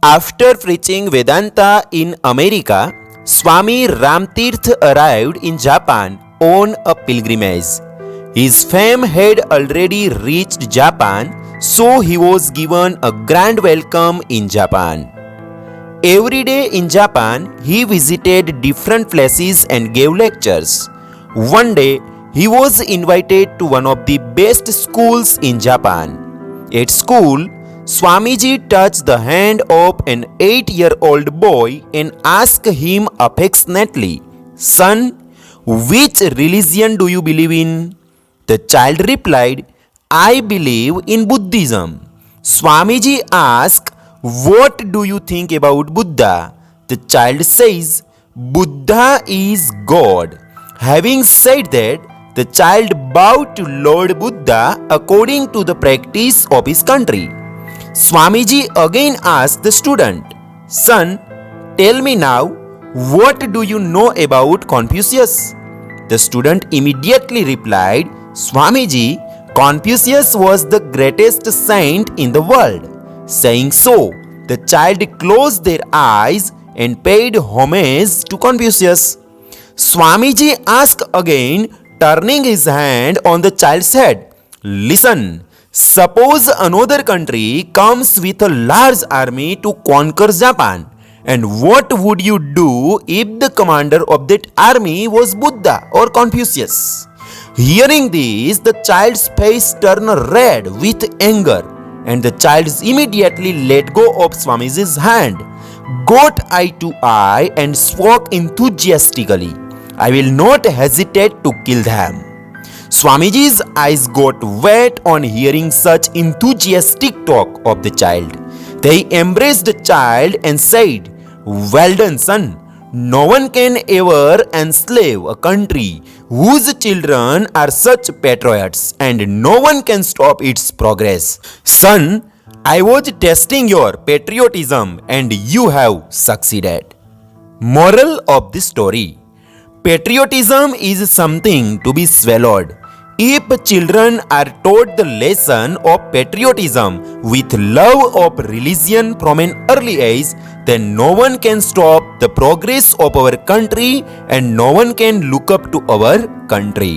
After preaching Vedanta in America, Swami Ramtirth arrived in Japan on a pilgrimage. His fame had already reached Japan, so he was given a grand welcome in Japan. Every day in Japan, he visited different places and gave lectures. One day, he was invited to one of the best schools in Japan. At school, Swamiji touched the hand of an 8-year-old boy and asked him affectionately, "Son, which religion do you believe in?" The child replied, "I believe in Buddhism." Swamiji asked, "What do you think about Buddha?" The child says, "Buddha is God." Having said that, the child bowed to Lord Buddha according to the practice of his country. Swamiji again asked the student, "Son, tell me now, what do you know about Confucius?" The student immediately replied, "Swamiji, Confucius was the greatest saint in the world." Saying so, the child closed their eyes and paid homage to Confucius. Swamiji asked again, turning his hand on the child's head, "Listen, suppose another country comes with a large army to conquer Japan. And what would you do if the commander of that army was Buddha or Confucius?" Hearing this, the child's face turned red with anger, and the child immediately let go of Swamiji's hand, got eye to eye, and spoke enthusiastically, "I will not hesitate to kill them." Swamiji's eyes got wet on hearing such enthusiastic talk of the child. They embraced the child and said, "Well done, son. No one can ever enslave a country whose children are such patriots, and no one can stop its progress. Son, I was testing your patriotism and you have succeeded." Moral of the story: patriotism is something to be swallowed. If children are taught the lesson of patriotism with love of religion from an early age, then no one can stop the progress of our country and no one can look up to our country.